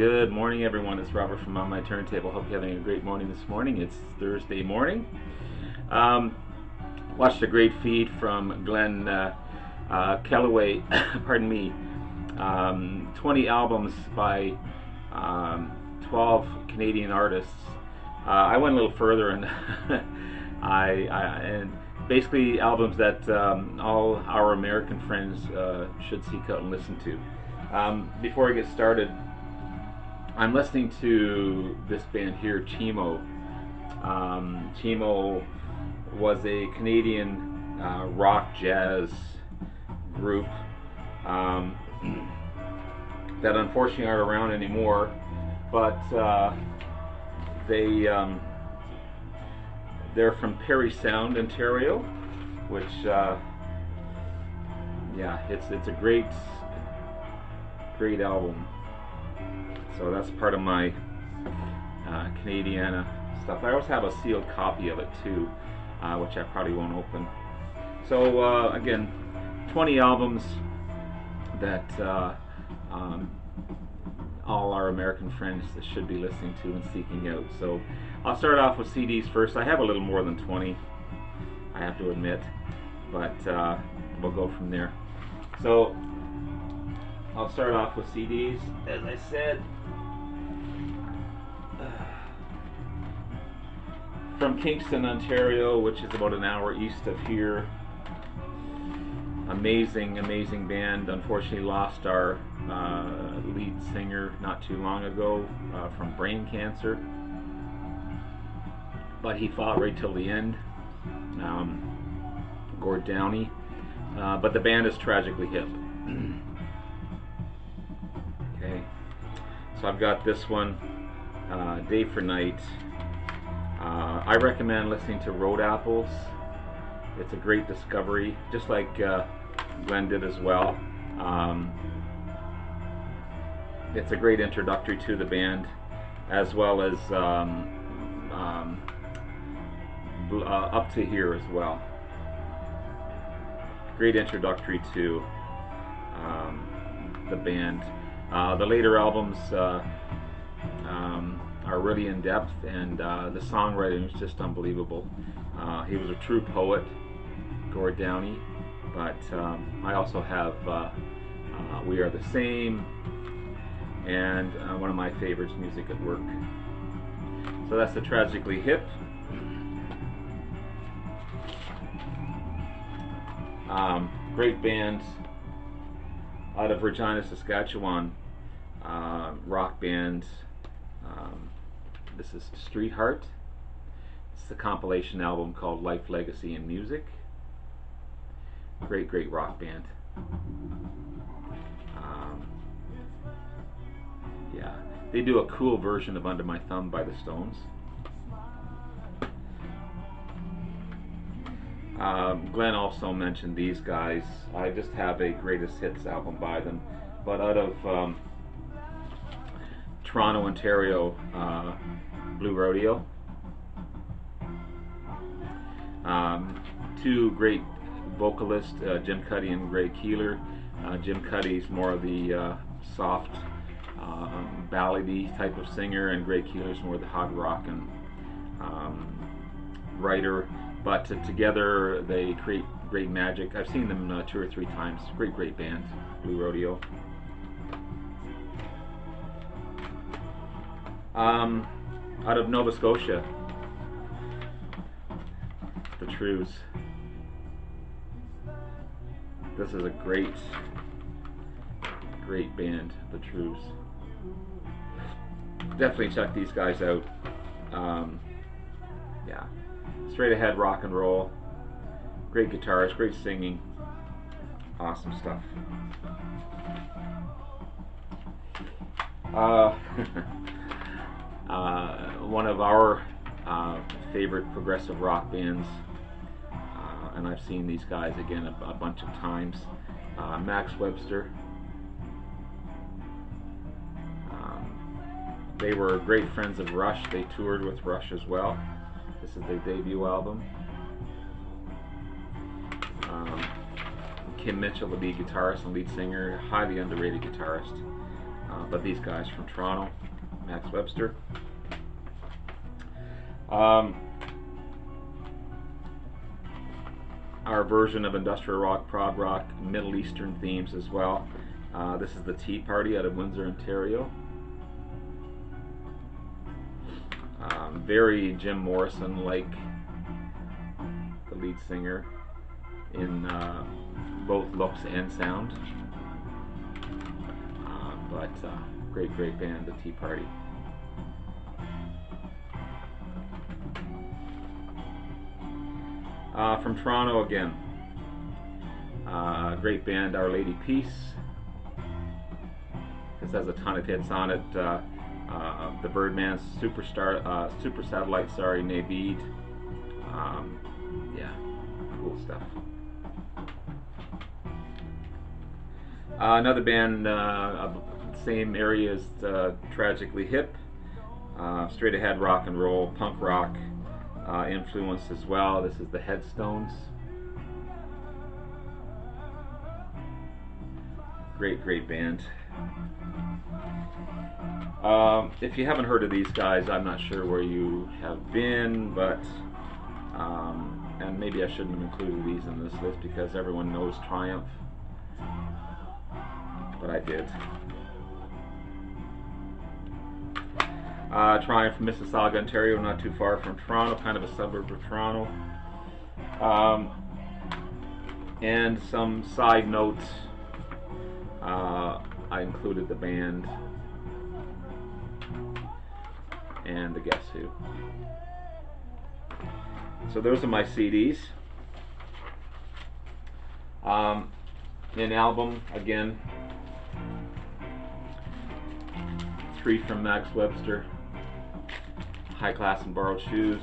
Good morning, everyone. It's Robert from On My Turntable. Hope you're having a great morning this morning. It's Thursday morning. Watched a great feed from Glen Kellaway. Pardon me. 20 albums by 12 Canadian artists. I went a little further and and basically albums that all our American friends should seek out and listen to. Before I get started, I'm listening to this band here, Teemo. Teemo was a Canadian rock jazz group that unfortunately aren't around anymore, but they're from Parry Sound, Ontario, which yeah, it's a great album. So that's part of my Canadiana stuff. I also have a sealed copy of it too, which I probably won't open. So again, 20 albums that all our American friends should be listening to and seeking out. So I'll start off with CDs first. I have a little more than 20, I have to admit, but we'll go from there. So I'll start off with CDs, as I said. From Kingston, Ontario, which is about an hour east of here. Amazing band. Unfortunately lost our lead singer not too long ago from brain cancer. But he fought right till the end. Gord Downey. But the band is tragically hip. Okay. So I've got this one, Day for Night. I recommend listening to Road Apples. It's a great discovery, just like Glenn did as well. It's a great introductory to the band, as well as Up to Here as well. Great introductory to the band. The later albums are really in depth, and the songwriting is just unbelievable. He was a true poet, Gord Downey, but I also have We Are the Same, and one of my favorites, Music at Work. So that's the Tragically Hip. Great band out of Regina, Saskatchewan, rock band. This is Street Heart. It's a compilation album called Life, Legacy, and Music. Great rock band. Yeah, they do a cool version of Under My Thumb by the Stones. Glenn also mentioned these guys. I just have a greatest hits album by them, but out of Toronto, Ontario, Blue Rodeo. Two great vocalists, Jim Cuddy and Ray Keeler. Jim Cuddy's more of the soft, ballady type of singer, and Ray Keeler's more the hard rock and writer. But together they create great magic. I've seen them 2 or 3 times. Great band, Blue Rodeo. Out of Nova Scotia, the Trews. This is a great band, the Trews. Definitely check these guys out. Yeah, straight ahead rock and roll. Great guitars, great singing, awesome stuff. One of our favorite progressive rock bands, and I've seen these guys again a bunch of times. Max Webster. They were great friends of Rush. They toured with Rush as well. This is their debut album. Kim Mitchell, the lead guitarist and lead singer, highly underrated guitarist. but these guys from Toronto, Max Webster. Our version of industrial rock, prog rock, Middle Eastern themes as well. This is the Tea Party out of Windsor, Ontario. Very Jim Morrison-like, the lead singer, in both looks and sound. But great band, the Tea Party. From Toronto again, great band, Our Lady Peace. This has a ton of hits on it. The Birdman, Super Satellite, sorry, Naveed. Yeah, cool stuff. Another band, same area as Tragically Hip. Straight ahead rock and roll, punk rock influence as well. This is the Headstones. Great band. If you haven't heard of these guys, I'm not sure where you have been, but and maybe I shouldn't have included these in this list because everyone knows Triumph, but I did. Triumph from Mississauga, Ontario, not too far from Toronto, kind of a suburb of Toronto. And some side notes, I included the band and the Guess Who. So those are my CDs. An album, again, 3 from Max Webster, High Class and Borrowed Shoes,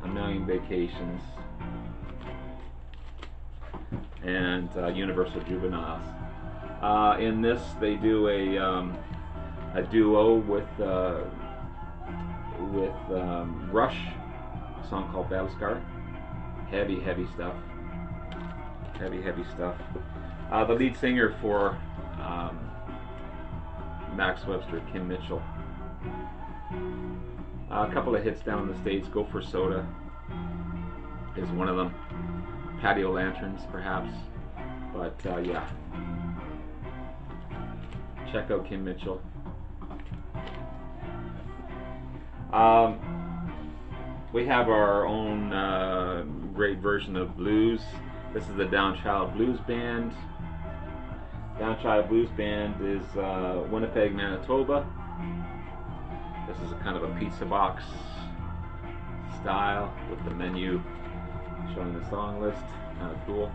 A Million Vacations, and Universal Juveniles. In this, they do a duo with Rush, a song called Battlescar. Heavy stuff. Heavy stuff. The lead singer for Max Webster, Kim Mitchell. A couple of hits down in the States. Go for Soda is one of them. Patio Lanterns, perhaps. But yeah. Check out Kim Mitchell. We have our own great version of blues. This is the Downchild Blues Band. Downchild Blues Band is Winnipeg, Manitoba. This is a kind of a pizza box style with the menu showing the song list. Kind of cool.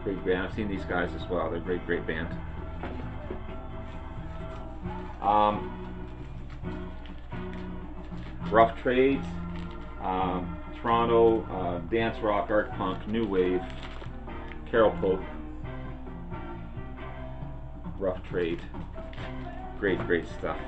Great band. I've seen these guys as well. They're a great band. Rough Trade, Toronto, dance rock, art punk, new wave, Carol Pope, Rough Trade, great stuff.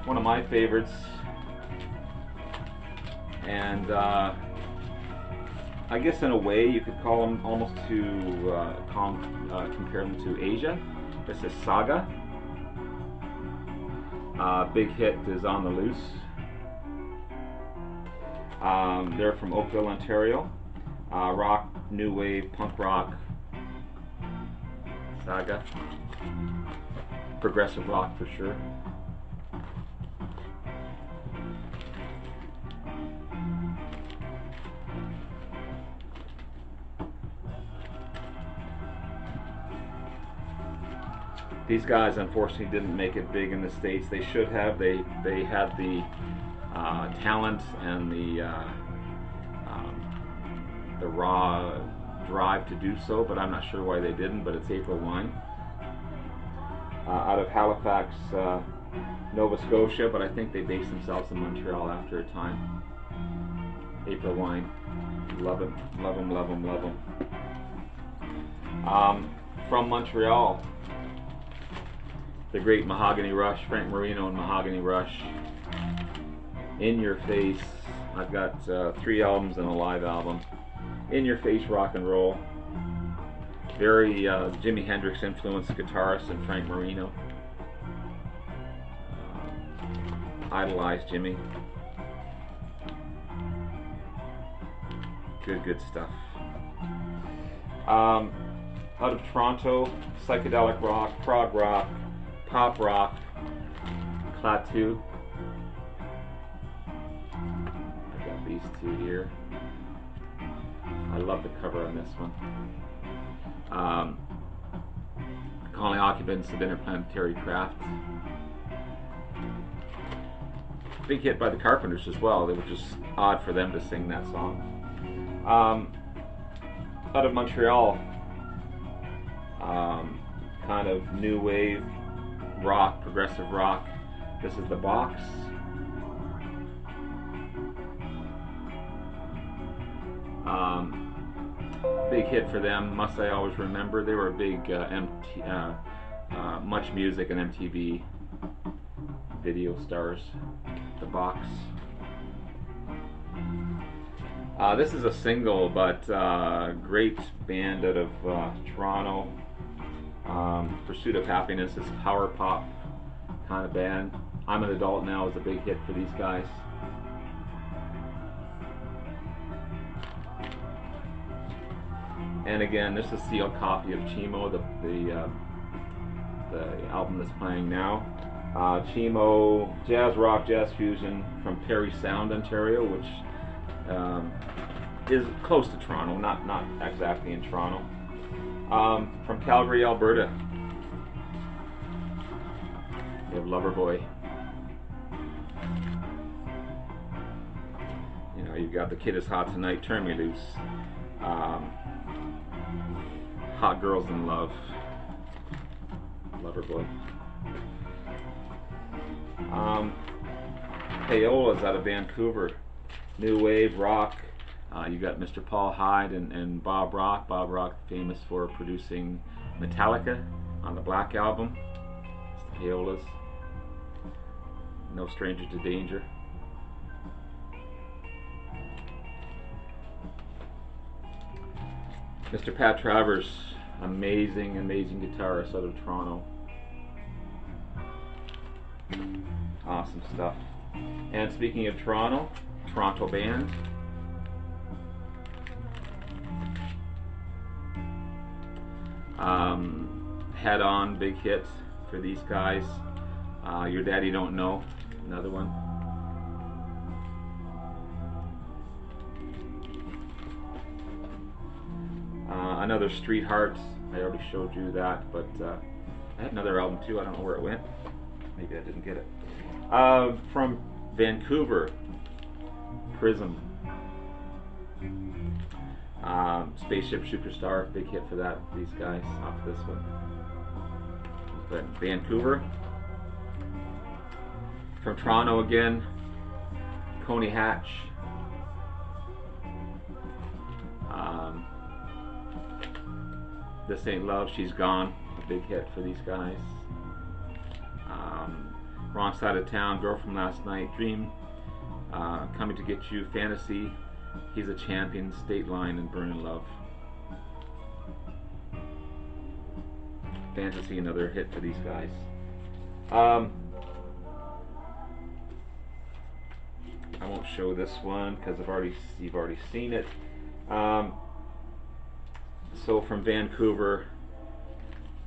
One of my favorites, and I guess in a way you could call them almost to compare them to Asia. This is Saga. Big hit is On the Loose. They're from Oakville, Ontario. Rock, new wave, punk rock. Saga. Progressive rock for sure. These guys unfortunately didn't make it big in the States. They should have. They had the talent and the raw drive to do so, but I'm not sure why they didn't. But it's April Wine out of Halifax, Nova Scotia, but I think they based themselves in Montreal after a time. April Wine, love them. From Montreal, the great Mahogany Rush, Frank Marino and Mahogany Rush. In Your Face. I've got 3 albums and a live album. In Your Face rock and roll. Very Jimi Hendrix influenced guitarist and Frank Marino. Idolized Jimmy. Good stuff. Out of Toronto, psychedelic rock, prog rock, pop rock, Klaatu. I got these 2 here. I love the cover on this one. Calling Occupants of Interplanetary Craft. Big hit by the Carpenters as well. It was just odd for them to sing that song. Out of Montreal, kind of new wave rock, progressive rock. This is The Box. Big hit for them, Must I Always Remember. They were a big Much Music and MTV video stars. The Box. This is a single, but great band out of Toronto. Pursuit of Happiness is power pop kind of band. I'm an Adult Now is a big hit for these guys. And again, this is a sealed copy of Teemo, the album that's playing now. Teemo, jazz rock, jazz fusion from Parry Sound, Ontario, which is close to Toronto, not exactly in Toronto. From Calgary, Alberta, we have Loverboy. You know, you've got The Kid Is Hot Tonight, Turn Me Loose, Hot Girls in Love, Loverboy. Paola's out of Vancouver, new wave rock. You got Mr. Paul Hyde and Bob Rock. Bob Rock, famous for producing Metallica on the Black Album. It's the Paolas. No Stranger to Danger. Mr. Pat Travers, amazing guitarist out of Toronto. Awesome stuff. And speaking of Toronto, Toronto band. Head On, big hit for these guys. Your Daddy Don't Know, another one. Another Street Heart, I already showed you that, but I had another album too, I don't know where it went. Maybe I didn't get it. From Vancouver, Prism. Spaceship Superstar, big hit for that, these guys, off this one. But Vancouver. From Toronto again, Coney Hatch. This Ain't Love, She's Gone, a big hit for these guys. Wrong Side of Town, Girl from Last Night, Dream, Coming to Get You, Fantasy, He's a Champion, State Line, and Burnin' Love. Fantasy, another hit for these guys. I won't show this one because you've already seen it. So from Vancouver,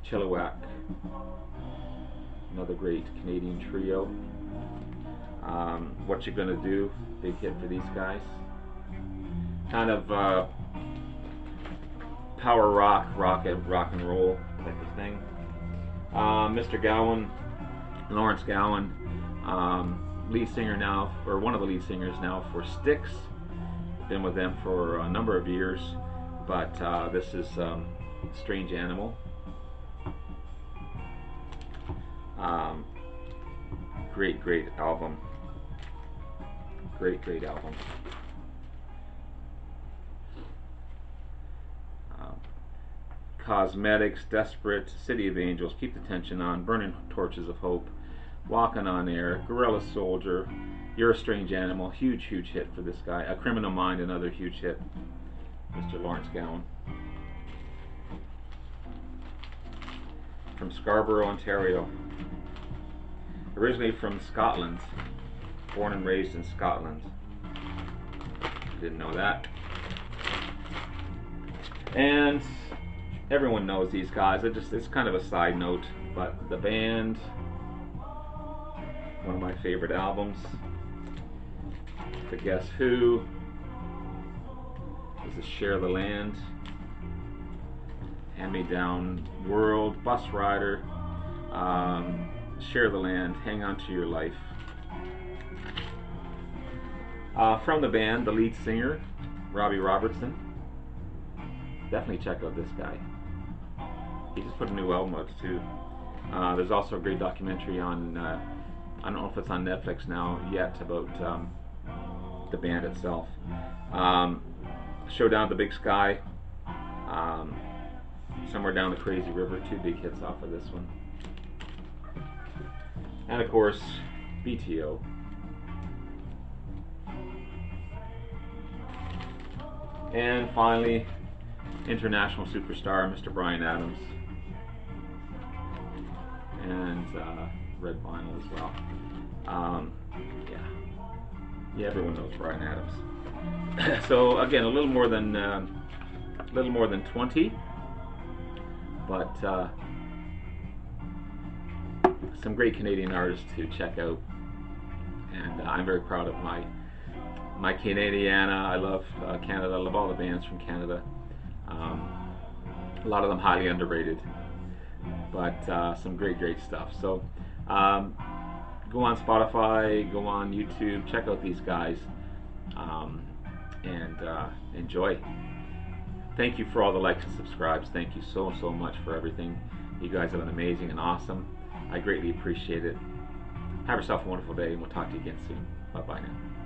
Chilliwack, another great Canadian trio. What You Gonna Do, big hit for these guys. Kind of power rock and roll type of thing. Mr. Gowan, Lawrence Gowan, lead singer now, or one of the lead singers now for Styx. Been with them for a number of years, but this is Strange Animal. Great album. Great album. Cosmetics, Desperate, City of Angels, Keep the Tension On, Burning Torches of Hope, Walking on Air, Gorilla Soldier, You're a Strange Animal, huge hit for this guy. A Criminal Mind, another huge hit, Mr. Lawrence Gowan. From Scarborough, Ontario. Originally from Scotland, born and raised in Scotland. Didn't know that. And everyone knows these guys. It's kind of a side note, but the band, one of my favorite albums, the Guess Who, this is Share the Land, Hand Me Down World, Bus Rider, Share the Land, Hang On to Your Life. From the band, the lead singer, Robbie Robertson. Definitely check out this guy. He just put a new album out too. There's also a great documentary on, I don't know if it's on Netflix now yet, about the band itself. Showdown at the Big Sky, Somewhere Down the Crazy River, two big hits off of this one. And of course, BTO. And finally, international superstar, Mr. Bryan Adams. And red vinyl as well. Yeah, everyone knows Bryan Adams. So again, a little more than 20, but some great Canadian artists to check out. And I'm very proud of my Canadiana. I love Canada. I love all the bands from Canada. A lot of them highly underrated, but some great stuff. So go on Spotify, go on YouTube, check out these guys, and enjoy. Thank you for all the likes and subscribes. Thank you so much for everything. You guys have been amazing and awesome. I greatly appreciate it. Have yourself a wonderful day, and we'll talk to you again soon. Bye-bye now.